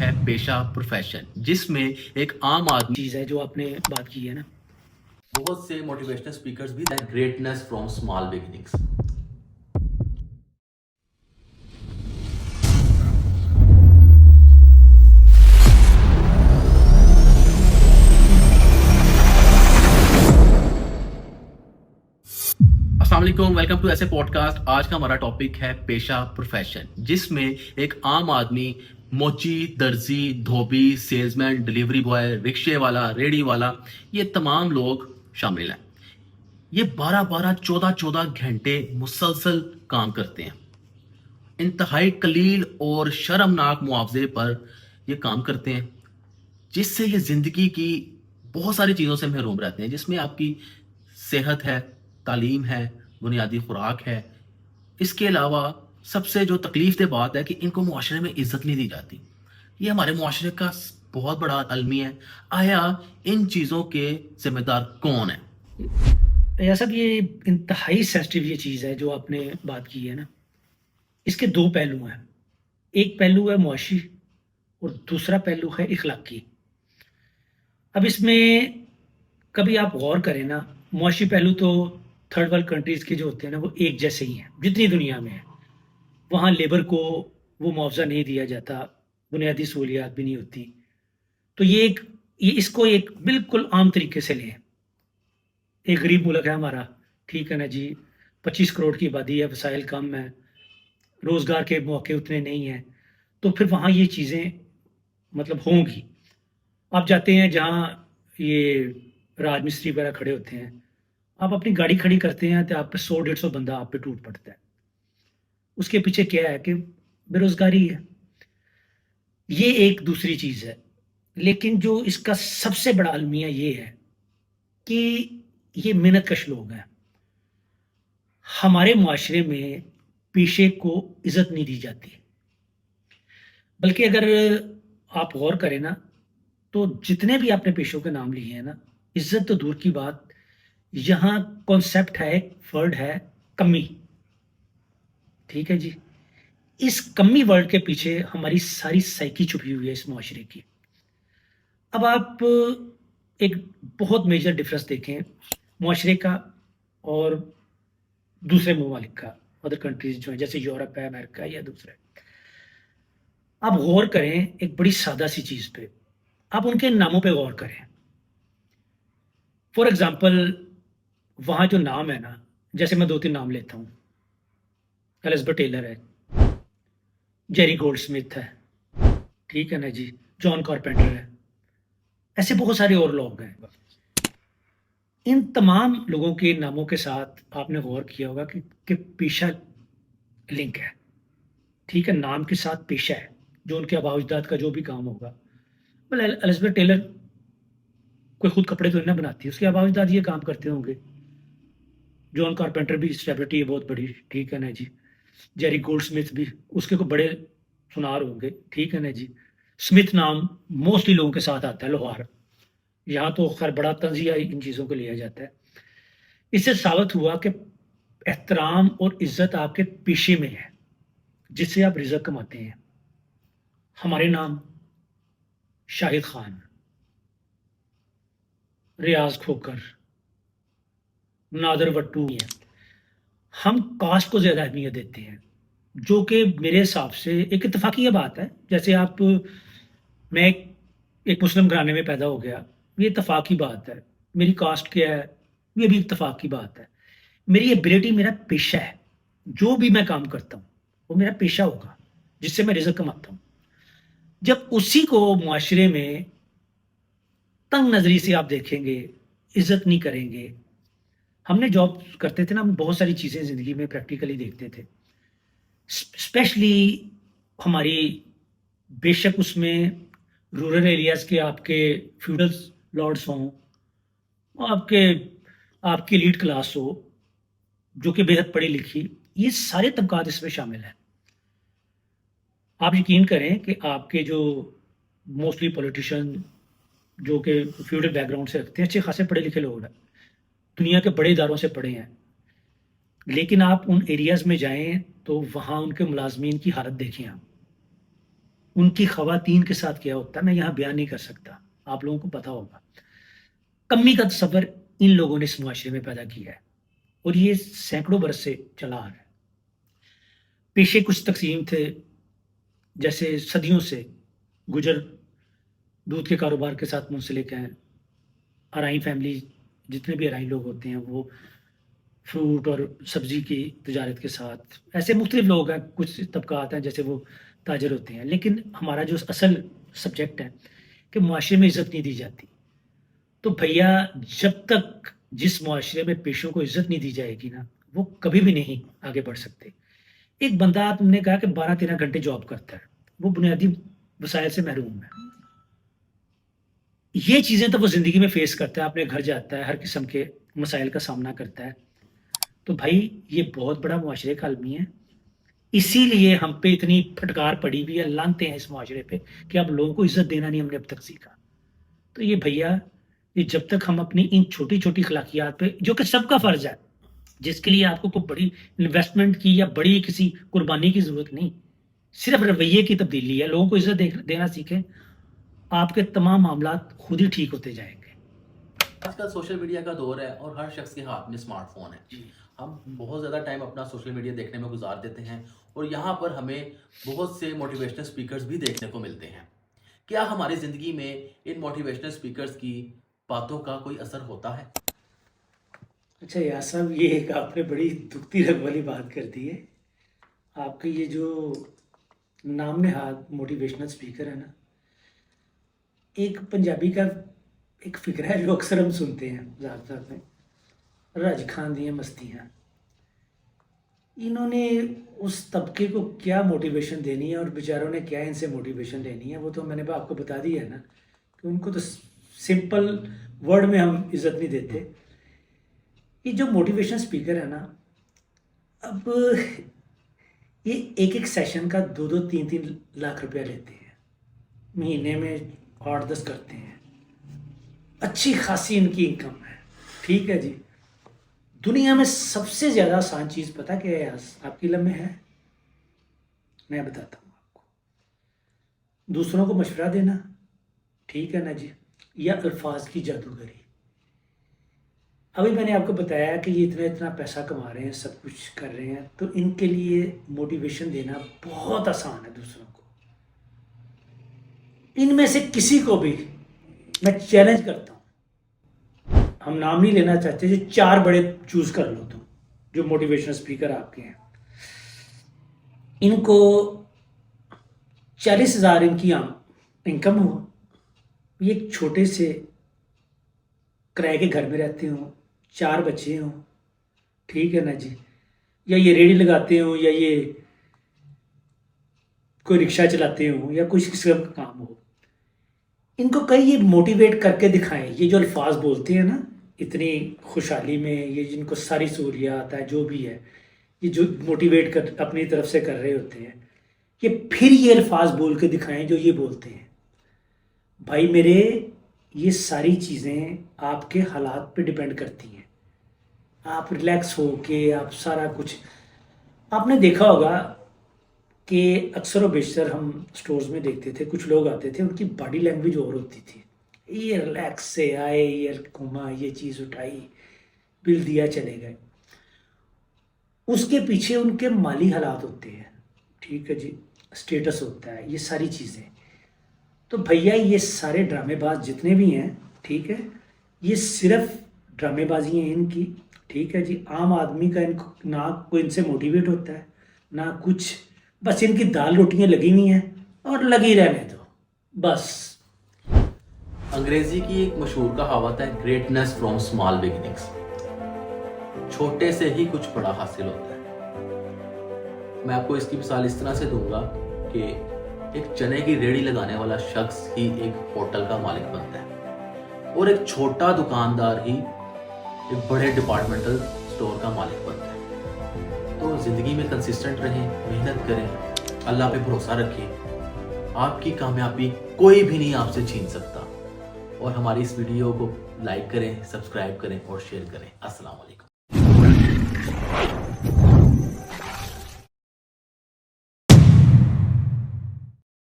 ہے پیشہ پروفیشن، جس میں ایک عام آدمی چیز ہے جو آپ نے بات کی ہے نا. بہت سے موٹیویشنل اسپیکرز بھی گریٹنس فرام اسمال بگننگس. السلام علیکم، ویلکم ٹو ایسے پوڈ کاسٹ. آج کا ہمارا ٹاپک ہے پیشہ پروفیشن، جس میں ایک عام آدمی موچی، درزی، دھوبی، سیلز مین، ڈلیوری بوائے، رکشے والا، ریڑھی والا، یہ تمام لوگ شامل ہیں. یہ 14 گھنٹے مسلسل کام کرتے ہیں. انتہائی قلیل اور شرمناک معاوضے پر یہ کام کرتے ہیں، جس سے یہ زندگی کی بہت ساری چیزوں سے محروم رہتے ہیں، جس میں آپ کی صحت ہے، تعلیم ہے، بنیادی خوراک ہے. اس کے علاوہ سب سے جو تکلیف دہ بات ہے کہ ان کو معاشرے میں عزت نہیں دی جاتی. یہ ہمارے معاشرے کا بہت بڑا المیہ ہے. آیا ان چیزوں کے ذمہ دار کون ہیں؟ ایسا صاحب، یہ انتہائی سینسٹیو یہ چیز ہے جو آپ نے بات کی ہے نا. اس کے دو پہلو ہیں. ایک پہلو ہے معاشی اور دوسرا پہلو ہے اخلاقی. اب اس میں کبھی آپ غور کریں نا، معاشی پہلو تو تھرڈ ورلڈ کنٹریز کے جو ہوتے ہیں نا وہ ایک جیسے ہی ہیں جتنی دنیا میں ہے. وہاں لیبر کو وہ معاوضہ نہیں دیا جاتا، بنیادی سہولیات بھی نہیں ہوتی. تو یہ اس کو ایک بالکل عام طریقے سے لیں. ایک غریب ملک ہے ہمارا، ٹھیک ہے نا جی، 25 کروڑ کی آبادی ہے، وسائل کم ہے، روزگار کے موقع اتنے نہیں ہیں، تو پھر وہاں یہ چیزیں مطلب ہوں گی. آپ جاتے ہیں جہاں یہ راج مستری وغیرہ کھڑے ہوتے ہیں، آپ اپنی گاڑی کھڑی کرتے ہیں تو آپ پہ 100-150 بندہ آپ پہ ٹوٹ پڑتا ہے. اس کے پیچھے کیا ہے کہ بے روزگاری ہے. یہ ایک دوسری چیز ہے. لیکن جو اس کا سب سے بڑا المیہ یہ ہے کہ یہ محنت کش لوگ ہیں. ہمارے معاشرے میں پیشے کو عزت نہیں دی جاتی، بلکہ اگر آپ غور کریں نا تو جتنے بھی آپ نے پیشوں کے نام لیے ہیں نا، عزت تو دور کی بات، یہاں کانسیپٹ ہے، ورڈ ہے کمی. ٹھیک ہے جی، اس کمی ورڈ کے پیچھے ہماری ساری سائیکی چھپی ہوئی ہے اس معاشرے کی. اب آپ ایک بہت میجر ڈفرنس دیکھیں معاشرے کا اور دوسرے ممالک کا، ادر کنٹریز جو ہیں جیسے یورپ ہے، امریکہ یا دوسرے. آپ غور کریں ایک بڑی سادہ سی چیز پہ، آپ ان کے ناموں پہ غور کریں. فار ایگزامپل وہاں جو نام ہے نا، جیسے میں 2-3 نام لیتا ہوں. الزبتھ ٹیلر ہے، جیری گولڈ سمتھ ہے، ٹھیک ہے نا جی، جان کارپینٹر ہے، ایسے بہت سارے اور لوگ ہیں. ان تمام لوگوں کے ناموں کے ساتھ آپ نے غور کیا ہوگا کہ پیشہ لنک ہے. ٹھیک ہے، نام کے ساتھ پیشہ ہے، جو ان کے آباء و اجداد کا جو بھی کام ہوگا. الزبتھ ٹیلر کوئی خود کپڑے تو نہیں بناتی، اس کے آباء و اجداد یہ کام کرتے ہوں گے. جان کارپینٹر بھی سیلیبریٹی ہے بہت بڑی، ٹھیک ہے نا جی. جیری گولڈ سمتھ بھی اس کے کوئی بڑے سنار ہوں گے، ٹھیک ہے نا جی. سمتھ نام موسٹلی لوگوں کے ساتھ آتا ہے، لوہار. یہاں تو خیر بڑا تنزیہ ان چیزوں کو لیا جاتا ہے. اس سے ثابت ہوا کہ احترام اور عزت آپ کے پیشے میں ہے جس سے آپ رزق کماتے ہیں. ہمارے نام شاہد خان، ریاض کھوکر، نادر وٹو ہیں. ہم کاسٹ کو زیادہ اہمیت دیتے ہیں، جو کہ میرے حساب سے ایک اتفاقی بات ہے. جیسے میں ایک مسلم گھرانے میں پیدا ہو گیا، یہ اتفاق کی بات ہے. میری کاسٹ کیا ہے، یہ بھی اتفاق کی بات ہے. میری ایبلٹی میرا پیشہ ہے. جو بھی میں کام کرتا ہوں وہ میرا پیشہ ہوگا جس سے میں رزق کماتا ہوں. جب اسی کو معاشرے میں تنگ نظری سے آپ دیکھیں گے، عزت نہیں کریں گے. ہم نے جاب کرتے تھے نا، ہم بہت ساری چیزیں زندگی میں پریکٹیکلی دیکھتے تھے. اسپیشلی ہماری، بے شک اس میں رورل ایریاز کے آپ کے فیوڈل لارڈس ہوں، آپ کی لیڈ کلاس ہو جو کہ بے حد پڑھی لکھی، یہ سارے طبقات اس میں شامل ہیں. آپ یقین کریں کہ آپ کے جو موسٹلی پولیٹیشین جو کہ فیوڈل بیک گراؤنڈ سے رکھتے ہیں، اچھے خاصے پڑھے لکھے لوگ ہیں، دنیا کے بڑے اداروں سے پڑھے ہیں، لیکن آپ ان ایریاز میں جائیں تو وہاں ان کے ملازمین کی حالت دیکھیں آپ. ان کی خواتین کے ساتھ کیا ہوتا ہے میں یہاں بیان نہیں کر سکتا, آپ لوگوں کو پتا ہوگا. کمی کا تصور ان لوگوں نے اس معاشرے میں پیدا کیا ہے اور یہ سینکڑوں برس سے چلا آ رہا ہے. پیشے کچھ تقسیم تھے, جیسے صدیوں سے گجر دودھ کے کاروبار کے ساتھ منسلک ہیں. ارائیں فیملی, جتنے بھی ارائیں لوگ ہوتے ہیں وہ فروٹ اور سبزی کی تجارت کے ساتھ, ایسے مختلف لوگ ہیں, کچھ طبقات ہیں جیسے وہ تاجر ہوتے ہیں. لیکن ہمارا جو اصل سبجیکٹ ہے کہ معاشرے میں عزت نہیں دی جاتی. تو بھیا جب تک جس معاشرے میں پیشوں کو عزت نہیں دی جائے گی نا, وہ کبھی بھی نہیں آگے بڑھ سکتے. ایک بندہ تم نے کہا کہ 12-13 گھنٹے جاب کرتا ہے, وہ بنیادی وسائل سے محروم ہے. یہ چیزیں تو وہ زندگی میں فیس کرتا ہے, اپنے گھر جاتا ہے, ہر قسم کے مسائل کا سامنا کرتا ہے. تو بھائی یہ بہت بڑا معاشرے کا المی ہے. اسی لیے ہم پہ اتنی پھٹکار پڑی ہوئی ہے, لانتے ہیں اس معاشرے پہ کہ اب لوگوں کو عزت دینا نہیں ہم نے اب تک سیکھا. تو یہ بھیا یہ جب تک ہم اپنی ان چھوٹی چھوٹی اخلاقیات پہ, جو کہ سب کا فرض ہے, جس کے لیے آپ کو کوئی بڑی انویسٹمنٹ کی یا بڑی کسی قربانی کی ضرورت نہیں, صرف رویے کی تبدیلی ہے. لوگوں کو عزت دینا سیکھیں, آپ کے تمام معاملات خود ہی ٹھیک ہوتے جائیں گے. آج کل سوشل میڈیا کا دور ہے اور ہر شخص کے ہاتھ میں اسمارٹ فون ہے. ہم بہت زیادہ ٹائم اپنا سوشل میڈیا دیکھنے میں گزار دیتے ہیں اور یہاں پر ہمیں بہت سے موٹیویشنل سپیکرز بھی دیکھنے کو ملتے ہیں. کیا ہماری زندگی میں ان موٹیویشنل سپیکرز کی باتوں کا کوئی اثر ہوتا ہے؟ اچھا یار صاحب, یہ ایک آپ نے بڑی دکھتی رگ والی بات کر دی ہے. آپ کے یہ جو نام نہاد موٹیویشنل سپیکر ہے نا, ایک پنجابی کا ایک فکر ہے جو اکثر ہم سنتے ہیں ذات ذات میں, رج خان دیاں مستیاں. انہوں نے اس طبقے کو کیا موٹیویشن دینی ہے اور بیچاروں نے کیا ان سے موٹیویشن لینی ہے, وہ تو میں نے آپ کو بتا دیا ہے نا کہ ان کو تو سمپل ورڈ میں ہم عزت نہیں دیتے. یہ جو موٹیویشن سپیکر ہے نا, اب یہ ایک سیشن کا 2-3 لاکھ روپیہ لیتے ہیں, مہینے میں 8-10 کرتے ہیں, اچھی خاصی ان کی انکم ہے. ٹھیک ہے جی, دنیا میں سب سے زیادہ آسان چیز پتہ کیا ہے آپ کی علم میں ہے؟ میں بتاتا ہوں آپ کو. دوسروں کو مشورہ دینا, ٹھیک ہے نا جی, یا الفاظ کی جادوگری. ابھی میں نے آپ کو بتایا کہ یہ اتنا پیسہ کما رہے ہیں, سب کچھ کر رہے ہیں, تو ان کے لیے موٹیویشن دینا بہت آسان ہے دوسروں کو. ان میں سے کسی کو بھی میں چیلنج کرتا ہوں, ہم نام نہیں لینا چاہتے, جو 4 بڑے چوز کر لو تم جو موٹیویشنل سپیکر آپ کے ہیں, ان کو 40,000 ان کی انکم ہو, یہ ایک چھوٹے سے کرائے کے گھر میں رہتے ہوں, 4 بچے ہوں, ٹھیک ہے نا جی, یا یہ ریڑھی لگاتے ہوں, یا یہ کوئی رکشہ چلاتے ہوں, یا کچھ قسم کا کام ہو. ان کو کئی یہ موٹیویٹ کر کے دکھائیں. یہ جو الفاظ بولتے ہیں نا اتنی خوشحالی میں, یہ جن کو ساری سہولیات ہے, جو بھی ہے, یہ جو موٹیویٹ کر اپنی طرف سے کر رہے ہوتے ہیں, یہ پھر یہ الفاظ بول کے دکھائیں جو یہ بولتے ہیں. بھائی میرے, یہ ساری چیزیں آپ کے حالات پہ ڈیپینڈ کرتی ہیں. آپ ریلیکس ہو کے آپ سارا کچھ, آپ نے دیکھا ہوگا کہ اکثر و بیشتر ہم سٹورز میں دیکھتے تھے, کچھ لوگ آتے تھے, ان کی باڈی لینگویج اور ہوتی تھی. یہ ریلیکس سے آئے, یہ گھوما, یہ چیز اٹھائی, بل دیا, چلے گئے. اس کے پیچھے ان کے مالی حالات ہوتے ہیں, ٹھیک ہے جی, اسٹیٹس ہوتا ہے, یہ ساری چیزیں. تو بھیا یہ سارے ڈرامے باز جتنے بھی ہیں, ٹھیک ہے, یہ صرف ڈرامے بازی ہیں ان کی, ٹھیک ہے جی. عام آدمی کا ان کو نہ کوئی ان سے موٹیویٹ ہوتا ہے نہ کچھ, بس ان کی دال روٹیاں لگی ہوئی ہیں اور لگی رہنے دو بس. انگریزی کی ایک مشہور کہاوت ہے, گریٹنس فرام اسمال بگننگس. چھوٹے سے ہی کچھ بڑا حاصل ہوتا ہے. میں آپ کو اس کی مثال اس طرح سے دوں گا کہ ایک چنے کی ریڑھی لگانے والا شخص ہی ایک ہوٹل کا مالک بنتا ہے اور ایک چھوٹا دکاندار ہی ایک بڑے ڈپارٹمنٹل سٹور کا مالک بنتا ہے. تو زندگی میں کنسسٹنٹ رہیں, محنت کریں, اللہ پہ بھروسہ رکھیں. آپ کی کامیابی کوئی بھی نہیں آپ سے چھین سکتا. اور ہماری اس ویڈیو کو لائک کریں, سبسکرائب کریں اور شیئر کریں. السلام علیکم.